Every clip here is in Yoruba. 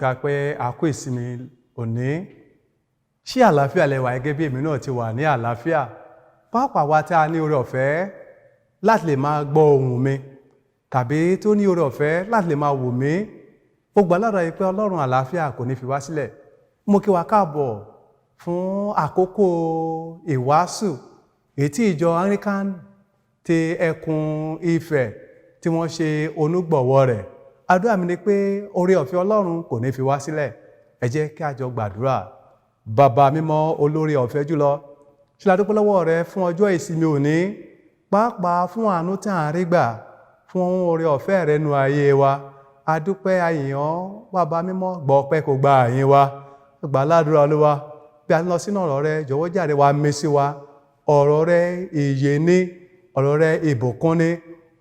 ká pé a kú ìsinmi òní. Ṣé àlàáfíà lẹ wà gẹ́gẹ́ bí èmi náà ti wà ní àlàáfíà? Pàápàá wa tí a ní oore ọ̀fẹ́ láti lè máa gbọ́ ohùn mi, tàbí tó ní oore ọ̀fẹ́ láti lè máa wò mí. Mo gbà ládùúrà yìí pé Ọlọ́run àlàáfíà kò ní fi wá sílẹ̀. Mo kí wa káàbọ̀ fún àkókò ìwàásù èyí tí ìjọ Anglican ti ẹkùn Ifẹ̀ tí wọ́n ṣe onígbọ̀wọ́ rẹ̀. Àdúrà mi ni pé oore ọ̀fẹ́ Ọlọ́run kò ní fi wá sílẹ̀. Ẹ jẹ́ kí a jọ gbàdúrà. Bàbá mímọ́ olóore ọ̀fẹ́ jùlọ, ṣe la dúpẹ́ lọ́wọ́ rẹ fún ọjọ́ ìsinmi òní, pàápàá fún àánú tí à ń rí gbà, fún oore ọ̀fẹ́ rẹ nínú ayé wa. A dúpẹ́ a yìn ọ́, bàbá mímọ́, gbọ́ ọpẹ́ kó gba àyìn wa. Gbà ládùúrà Olúwa, bí a lọ sínú ọ̀rọ̀ rẹ, jọ̀wọ́ jàre wa mí sí wa. Ọ̀rọ̀ rẹ ìyè ni, ọ̀rọ̀ rẹ ìbùkún ni,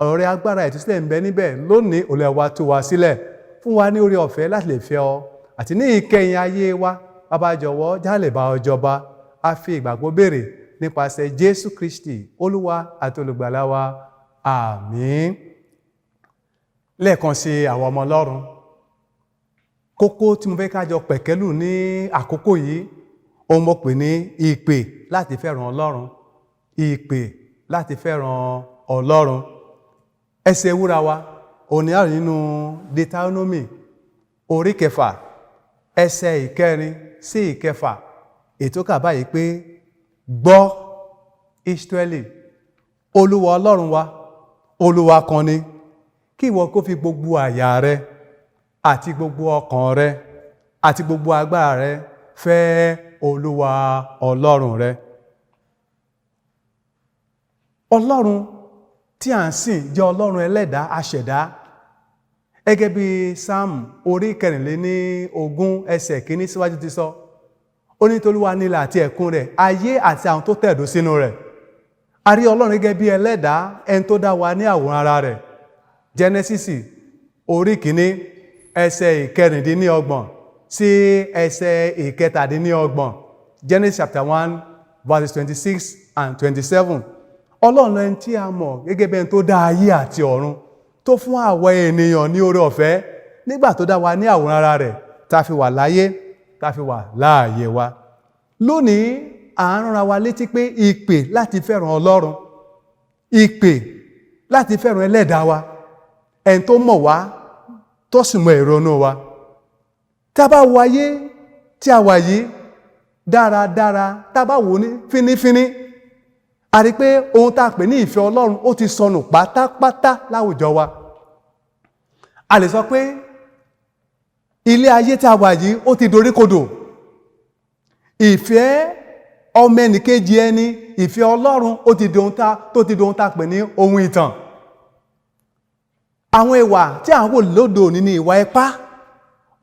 ọ̀rọ̀ rẹ agbára ìtúsílẹ̀ ń bẹ níbẹ̀. Lónìí Olúwa wa tú wa sílẹ̀, fún wa ní oore ọ̀fẹ́ láti lè fẹ́ ọ, àti ní ìkẹyìn ayé wa. Bàbá jọ̀wọ́ jálè bá ọ jọba. A fi ìgbàgbọ́ béèrè nípasẹ̀ Jésù Kristi, Olúwa àti Olùgbàlà wa. Àmín. Lẹ́ẹ̀kan sí àwọn ọmọ Ọlọ́run, kókó tí mo fẹ́ ká jọ pẹ̀kẹ́lù ní àkókò yìí, òun mo pè ní ìpè láti fẹ́ràn Ọlọ́run. Ìpè láti fẹ́ràn Ọlọ́run. Ẹsẹ̀ wúrà wa òní àrùn nínú Deuteronomy orí 6 ẹsẹ̀ 4 sí 6. Ètò kà báyìí pé, gbọ́ Ísírẹ́lì, Olúwa Ọlọ́run wa, Olúwa kan ni. Kí ìwọ kó fi gbogbo àyà rẹ àti gbogbo ọkàn rẹ àti gbogbo agbára rẹ fẹ́ Olúwa Ọlọ́run rẹ. Ọlọ́run tí à ń sìn jẹ́ Ọlọ́run ẹlẹ́dàá aṣẹ̀dá. Gẹ́gẹ́ bí Sáàmù orí 24 ẹsẹ̀ 1 síwájú ti sọ. Ó ní t'Olúwa nílẹ̀ àti ẹ̀kún rẹ̀, ayé àti àwọn tó tẹ̀dó sínú rẹ̀. A rí Ọlọ́run gẹ́gẹ́ bí ẹlẹ́dàá, ẹni tó dá wa ní àwòrán ara rẹ̀. Jẹ́nẹ́sísì orí 1 ẹsẹ̀ 26 sí ẹsẹ̀ 27. Genesis chapter 1 verses 26 and 27. Ọlọ́run ẹni tí a mọ̀ gẹ́gẹ́ bí ẹni tó dá ayé àti ọ̀run, tó fún àwa ènìyàn ní oore ọ̀fẹ́ nígbà tó dá wa ní àwòrán ara rẹ̀, tá fi wà láyé, tá fi wà láàyè wa. Lónìí à ń rán wa létí pé ìpè láti fẹ́ràn Ọlọ́run, ìpè láti fẹ́ràn ẹlẹ́dàá wa, ẹni tó mọ̀ wá tó sì mọ ìrònú wa. Tá bá wo ayé tí a wà yìí dáradára, tá bá wò ní fínífíní, a rí pé ohun tá pè ní ìfẹ́ Ọlọ́run ó ti sọnù pátápátá láwùjọ wa. A lè sọ pé ilé ayé tí a wà yìí ó ti doríkodò. Ìfẹ́ ọmọ ẹnìkejì ẹni, ìfẹ́ Ọlọ́run ó ti di ohun tá pè ní ohun ìtàn. Àwọn ìwà tí à ń wò lóde òní ni ìwà ipá,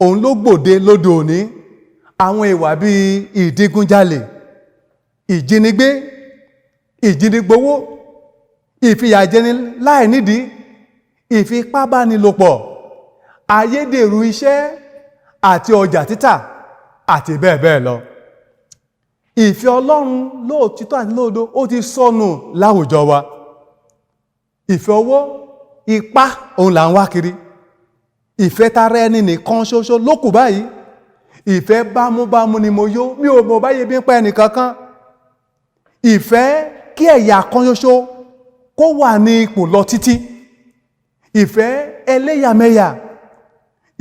òun ló gbòde lóde òní. Àwọn ìwà bíi ìdigunjalè, ìjínigbé, ìjínigbowó, ìfìyàjẹni láì nídìí, ìfipábánilòpọ̀, ayédèrú iṣẹ́ àti ọjà títà àti bẹ́ẹ̀ bẹ́ẹ̀ lọ. Ìfẹ́ Ọlọ́run lóòtítọ́ àti lóòdodo ó ti sọnù láwùjọ wa. Ìfẹ́ owó, ipá òun là ń wá kiri. Ìfẹ́ tara ẹni nìkan ṣoṣo ló kù báyìí. Ìfẹ́ bámúbámú ni mo yó, mi ò mọ̀ báyé bí ń pa ẹnì kankan. Ìfẹ́ kí ẹ̀yà kan ṣoṣo kó wà ní ipò lọ títí. Ìfẹ́ ẹlẹ́yàmẹ̀yà,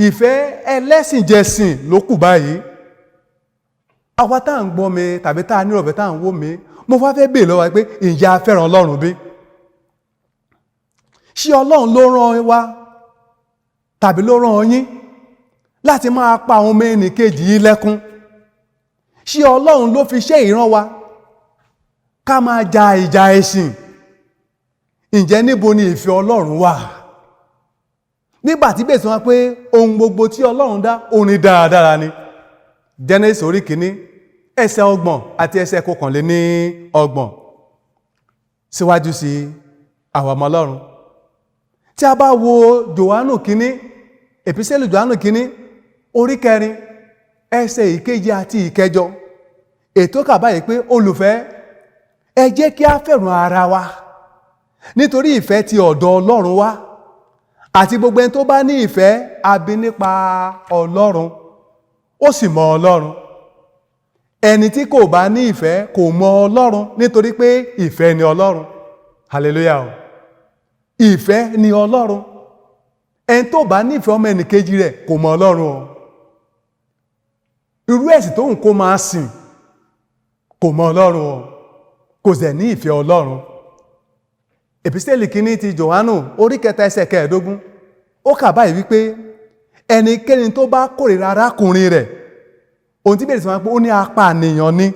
ìfẹ́ ẹlẹ́sìnjẹsìn ló kù báyìí. Àwa tá ń gbọ́ mi tàbí tá ní ọ̀fẹ́ tá ń wò mí, mo fẹ́ béèrè lọ́wọ́ pé ǹjẹ́ a fẹ́ràn Ọlọ́run bí? Ṣé Ọlọ́run ló rán wa tàbí ló rán yín láti máa pa àwọn ọmọ ẹnìkejì yín lẹ́kún? Ṣé Ọlọ́run ló fi ṣe ìran wa ká máa ja ìjà ẹ̀sìn? Ǹjẹ́ níbo ni ìfẹ́ Ọlọ́run wà? Nígbàtí bẹ́ẹ̀ sọ pé ohun gbogbo tí Ọlọ́run dá ó ní dáradára ni. Genesis orí 1 ẹsẹ̀ 30 àti ẹsẹ̀ 31. Síwájú sí àwọn ọmọ Ọlọ́run. Tí a bá wo Jòhánù kínní, èpísẹ́lì Jòhánù kínní orí 4 ẹsẹ̀ 7 àti 8. Ètò kà báyìí pé, olùfẹ́, ẹ jẹ́ kí a fẹ́ràn ara wa, nítorí ìfẹ́ ti ọ̀dọ̀ Ọlọ́run wá, àti gbogbo ẹni tó bá ní ìfẹ́ a bí nípa Ọlọ́run. ó sì mọ Ọlọ́run. Ẹni tí kò bá ní ìfẹ́ kò mọ Ọlọ́run, nítorí pé ìfẹ́ ni Ọlọ́run. Hallelujah o. Ìfẹ́ ni Ọlọ́run. Ẹni tó bá ní ìfẹ́ ọmọ ẹnìkejì rẹ̀ kò mọ Ọlọ́run o. Irú ẹ̀sìn tó ń kó máa sìn kò mọ Ọlọ́run o, kò sì ní ìfẹ́ Ọlọ́run. Èpísítélì kìíní ti Jòhánù orí 3 ẹsẹ̀ 15 ó kà báyìí wípé ẹnikẹ́ni tó bá kórìíra arákùnrin rẹ̀, ohun tí bẹ̀rẹ̀ sí máa pé ó ní apànìyàn ni.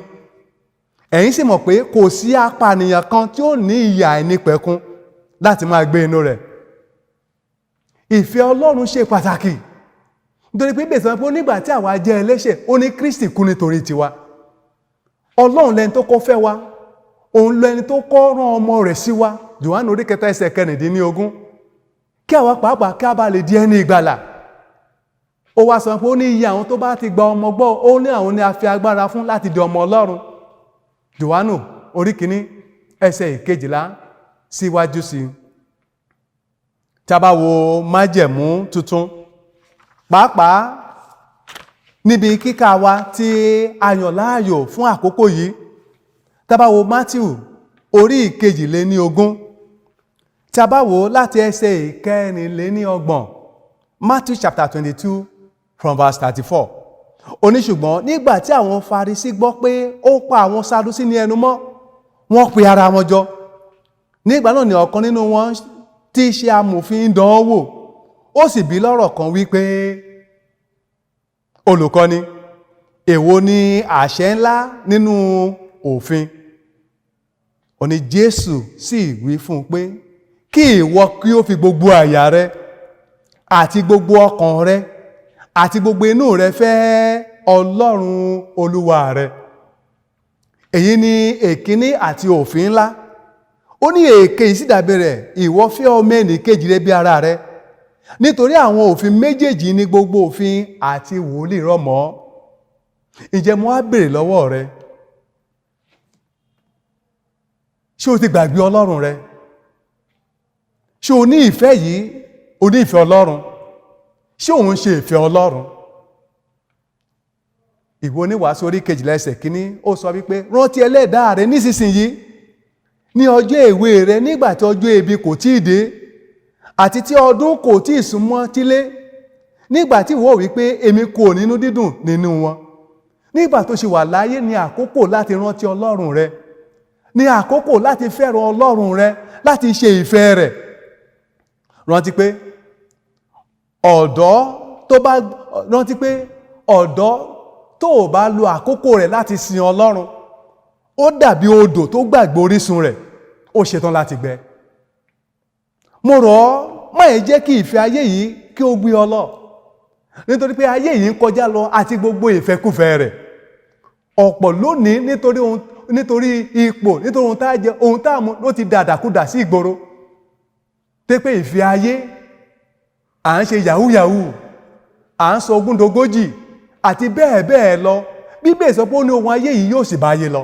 Ẹ̀yin sì mọ̀ pé kò sí apànìyàn kan tí ó ní ìyà àìnípẹ̀kun láti máa gbé inú rẹ̀. Ìfẹ́ Ọlọ́run ṣe pàtàkì, nítorí pé bẹ̀rẹ̀ sí máa pé nígbà tí àwa jẹ́ ẹlẹ́ṣẹ̀ ó ní Kristi kú nítorí tiwa. Ọlọ́run lẹni tó kọ́ fẹ́ wa, òun lẹni tó kọ́ rán ọmọ rẹ̀ sí wa. Jòhánù orí 3 ẹsẹ̀ 16 kí àwa pàápàá kí a bá lè di ẹni ìgbàlà. Ó wá sọ pé ó ní iye àwọn tó bá ti gba ọmọ gbọ́, ó ní àwọn ni a fi agbára fún láti di ọmọ Ọlọ́run. Jòhánù orí 1 ẹsẹ̀ 12 síwájú sí. Tí a bá wo májẹ̀mú tuntun, pàápàá níbi kíkà wa tí a yàn láàyò fún àkókò yìí, tí a bá wo Mátíù orí 22, tí a bá wo láti ẹsẹ̀ 24, Matthew chapter 22 from verse 34. Ó ní ṣùgbọ́n nígbà tí àwọn Farisí gbọ́ pé ó pa àwọn Sadusí ní ẹnu mọ́, wọ́n pe ara wọn jọ. Nígbà náà ni ọ̀kan nínú wọn tí í ṣe amòfin dán án wò, ó sì bi lọ́rọ̀ kan wípé, Olùkọ́ni, èwo ni àṣẹ ńlá nínú òfin? Ó ní Jésù sì wí fún un pé, kí ìwọ kí ó fi gbogbo àyà rẹ àti gbogbo ọkàn rẹ àti gbogbo inú rẹ fẹ́ Ọlọ́run Olúwa rẹ. Èyí ni èkíní àti òfin ńlá. Ó ní èkejì sì dàbí rẹ̀, ìwọ fẹ́ ọmọ ẹnìkejì rẹ bí ara rẹ. Nítorí àwọn òfin méjèèjì ní gbogbo òfin àti wòlíì rọ̀ mọ́. Ǹjẹ́ mo wá béèrè lọ́wọ́ rẹ, ṣé o ti gbàgbé Ọlọ́run rẹ? Ṣé o ní ìfẹ́ yìí? O ní ìfẹ́ Ọlọ́run? Ṣé òun ṣe ìfẹ́ Ọlọ́run? Ìwé Oníwàásù orí 12 ẹsẹ̀ 1 ó sọ wípé, rántí ẹlẹ́dàá rẹ nísinsìnyí, ní ọjọ́ èwe rẹ, nígbà tí ọjọ́ ebi kò tíì dé àti tí ọdún kò tíì súnmọ́ tílé, nígbà tí ìwọ wípé èmi kò nínú dídùn nínú wọn. Nígbà tó ṣe wà láyé ní àkókò láti rántí Ọlọ́run rẹ, ní àkókò láti fẹ́ràn Ọlọ́run rẹ, láti ṣe ìfẹ́ rẹ̀. Rántí pé ọ̀dọ́ tó bá lo àkókò rẹ̀ láti sin Ọlọ́run, ó dàbí odò tó gbàgbé orísun rẹ̀, ó ṣetán láti gbẹ. Mo rọ̀ ọ́, má yẹ jẹ́ kí ìfẹ́ ayé yìí kí ó gbé ọ lọ, nítorí pé ayé yìí ń kọjá lọ àti gbogbo ìfẹ́kúfẹ́ rẹ̀. Ọ̀pọ̀ lónìí nítorí ipò, nítorí ohun tá jẹ, ohun tá mu, ló ti dàdàkúdà sí ìgboro. Té pé ìfẹ́ ayé, à ń ṣe yahoo, à ń sọ ogúndogójì àti bẹ́ẹ̀ bẹ́ẹ̀ lọ. Bíbélì sọ pé ó ní ohun ayé yìí yóò sì bá ayé lọ.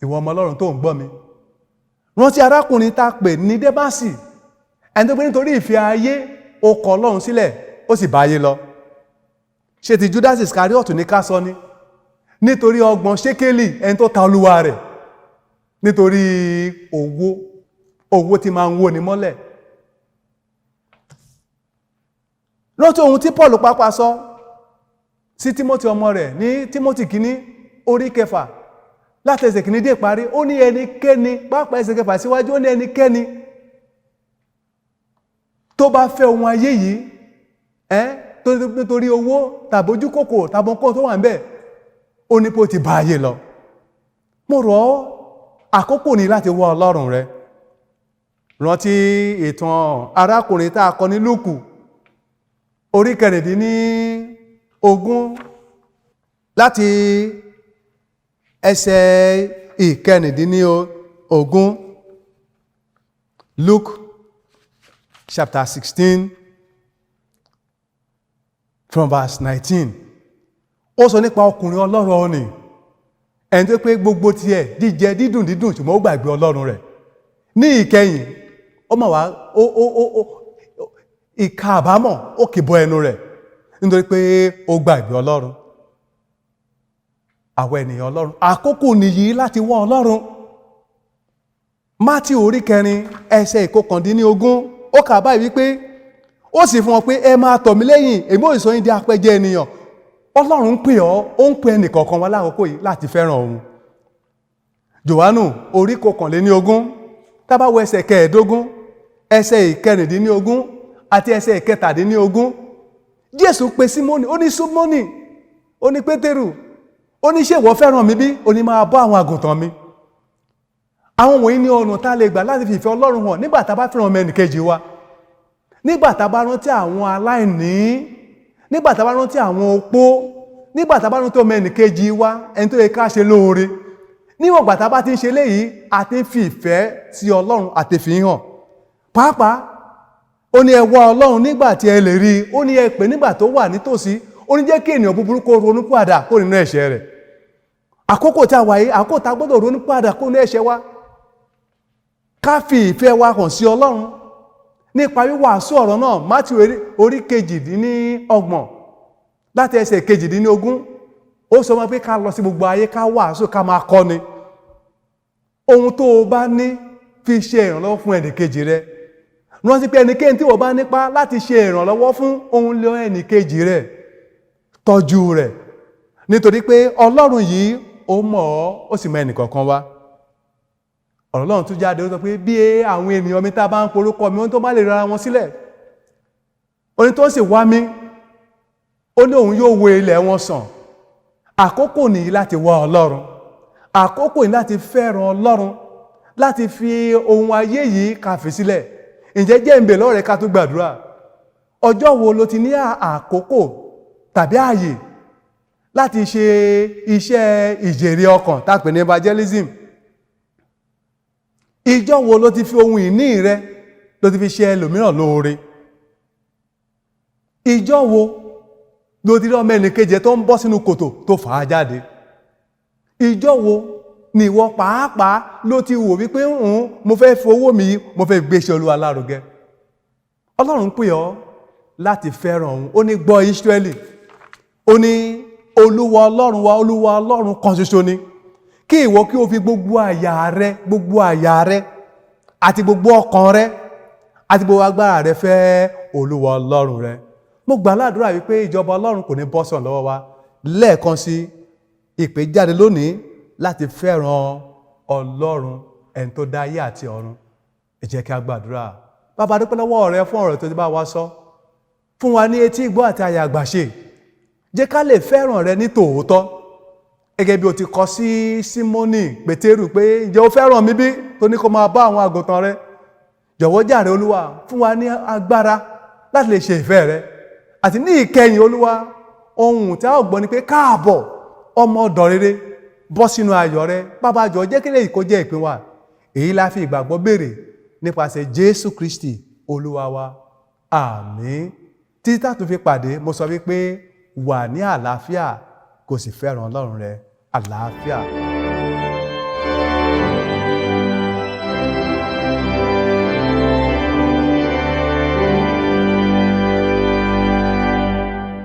Ìwọ ọmọ Ọlọ́run tó ń gbọ́ mi, rántí arákùnrin tá pè ní Débásì, ẹni tó pé nítorí ìfẹ́ ayé ó kọ̀ Ọlọ́run sílẹ̀, ó sì bá ayé lọ. Ṣé ti Judas Iscariot ní ká sọ ni? Nítorí 30 ṣékélì, ẹni tó ta Olúwa rẹ̀, nítorí owó tí máa ń wó ni mọ́lẹ̀. Rántí ohun tí Paul pápá sọ sí Tímótì ọmọ rẹ̀ ní Tímótì kìíní orí 6 láti ẹsẹ̀ kìíní dé ìparí. Ó ní ẹnikẹ́ni, pápá ẹsẹ̀ 6 síwájú, ó ní ẹnikẹ́ni tó bá fẹ́ ohun ayé yìí, nítorí owó tàbójú kòkò tàbọ̀kọ́ tó wà ń bẹ̀, ó ní pé ó ti bá ayé lọ. Mo rọ̀ ọ́, àkókò ní láti wá Ọlọ́run rẹ. Rántí ìtàn arákùnrin tá a kọ ní Lúùkù orí 19 láti ẹsẹ̀ 19. Luke chapter 16 from verse 19. Ó sọ nípa ọkùnrin ọlọ́rọ̀ ni, ẹni tó pé gbogbo tiẹ̀ jíjẹ dídùn ṣùgbọ́n ó gbàgbé Ọlọ́run rẹ̀. Ní ìkẹyìn, ó mà wá ìka àbámọ̀ ó kì bọ ẹnu rẹ̀, nítorí pé ó gba ìgbé Ọlọ́run. Àwọn ènìyàn Ọlọ́run, àkókò nìyí láti wá Ọlọ́run. Mátíù orí 4 ẹsẹ̀ 19 ó kà báyìí wípé ó sì fún wọn pé ẹ máa tọ̀ mí lẹ́yìn, èmi ó sọ yín di apẹjẹ ènìyàn. Ọlọ́run ń pè ọ́, ó ń pè ẹnìkọ̀ọ̀kan wa lákòókò yìí láti fẹ́ràn òun. Jòhánù orí 21 tá bá wo ẹsẹ̀ 15, ẹsẹ̀ 16 àti ẹsẹ̀ 17. Jésù pe Símónì, ó ní Símónì, ó ní Pétérù, ó ní ṣé ìwọ fẹ́ràn mi bí? Ó ní máa bọ́ àwọn àgùntàn mi. Àwọn wọ̀nyí ní ọ̀nà tá lè gbà láti fi ìfẹ́ Ọlọ́run hàn nígbà tá bá fẹ́ràn ọmọ ẹnìkejì wa, nígbà tá bá rántí àwọn aláìní, nígbà tá bá rántí àwọn opó, nígbà tá bá rántí ọmọ ẹnìkejì wa, ẹni tó yẹ ká ṣe lóore. Níwọ̀n ìgbà tá bá ti ń ṣe léyìí, a ti ń fi ìfẹ́ sí Ọlọ́run àti fi hàn. Pàápàá ó ní ẹ wá Ọlọ́run nígbà tí ẹ lè rí, ó ní ẹ pè nígbà tó wà nítòsí, ó ní jẹ́ kí ènìyàn búburú kó ronú padà kó nínú ẹ̀ṣẹ̀ rẹ̀. Àkókò tá wà yìí, àkókò tá gbọ́dọ̀ ronú padà kó nínú ẹ̀ṣẹ̀ wa. Ká fi ìfẹ́ wa hàn sí Ọlọ́run nípa wíwàásù ọ̀rọ̀ náà. Mátíù orí 22 láti ẹsẹ̀ 22 ó sọ wọ́n pé ká lọ sí gbogbo ayé, ká wàásù, ká máa kọ́ni. Ohun tó o bá ní fi ṣe ìrànlọ́wọ́ fún ẹnìkejì rẹ. Rántí pé ẹnikẹ́ni tí o bá nípa láti ṣe ìrànlọ́wọ́ fún ohun lọ ẹnìkejì rẹ, tọ́jú rẹ̀, nítorí pé Ọlọ́run yìí ó mọ̀ ọ́, ó sì mọ ẹnìkọ̀ọ̀kan wa. Ọlọ́run tún jáde ó sọ pé bí àwọn ènìyàn mi tá bá ń porúkọ mi, ohun tó má lè rárá wọn sílẹ̀, oní tó sì wá mi, ó ní òun yóò wo ilẹ̀ wọn sàn. Àkókò nìyí láti wá Ọlọ́run, àkókò nìyí láti fẹ́ràn Ọlọ́run, láti fi ohun ayé yìí ká fi sílẹ̀. Ǹjẹ́ jẹ́ ń bẹ̀ lọ́rẹ̀ ká tó gbàdúrà, ọjọ́ wo ló ti ní àkókò tàbí ààyè láti ṣe iṣẹ́ ìjèrè ọkàn tá pè ní evangelism? Ìjọ́ wo ló ti fi ohun ìní rẹ ló ti fi ṣe ẹlòmíràn lóore? Ìjọ́ wo ló ti rí ọmọ ẹnìkejì tó ń bọ́ sínú kòtò tó fà á jáde? Ìjọ́ wo ni ìwọ pàápàá ló ti wò wípé mo fẹ́ fi owó mi, mo fẹ́ gbé iṣẹ́ Olúwa lárugẹ? Ọlọ́run pè ọ́ láti fẹ́ràn òun. Ó ní gbọ́ Ísírẹ́lì, ó ní Olúwa Ọlọ́run wa, Olúwa Ọlọ́run kan ṣoṣo ni. Kí ìwọ kí o fi gbogbo àyà rẹ àti gbogbo ọkàn rẹ àti gbogbo agbára rẹ fẹ́ Olúwa Ọlọ́run rẹ. Mo gbà ládùúrà wípé ìjọba Ọlọ́run kò ní bọ́ sàn lọ́wọ́ wa. Lẹ́ẹ̀kan sí, ìpè jáde lónìí láti fẹ́ràn Ọlọ́run, ẹni tó dá ayé àti ọ̀run. Ẹ jẹ́ kí a gbàdúrà. Bàbá, dúpẹ́ lọ́wọ́ rẹ fún ọ̀rọ̀ tó ti bá wa sọ. Fún wa ní etí ìgbọ́ àti àyà àgbàṣe. Jẹ́ ká lè fẹ́ràn rẹ ní tòótọ́. Gẹ́gẹ́ bí o ti kọ sí Símónì Pétérù pé ǹjẹ́ o fẹ́ràn mi bí, tó ní kó máa bá àwọn àgùntàn rẹ? Jọ̀wọ́ jàre Olúwa, fún wa ní agbára láti lè ṣe ìfẹ́ rẹ. Àti ní ìkẹyìn Olúwa, ohun tí a ó gbọ́ ni pé káàbọ̀ ọmọ ọ̀dọ̀ rere, bọ́ sínú ayọ̀ rẹ. Bàbá jọ̀ọ́ jẹ́ kí lèyí kó jẹ́ ìpín wa. Èyí la fi ìgbàgbọ́ béèrè nípasẹ̀ Jésù Kristi Olúwa wa. Àmín. Títí tá tún fi pàdé, mo sọ wípé wà ní àlàáfíà kò sì fẹ́ràn Ọlọ́run rẹ. Àlàáfíà.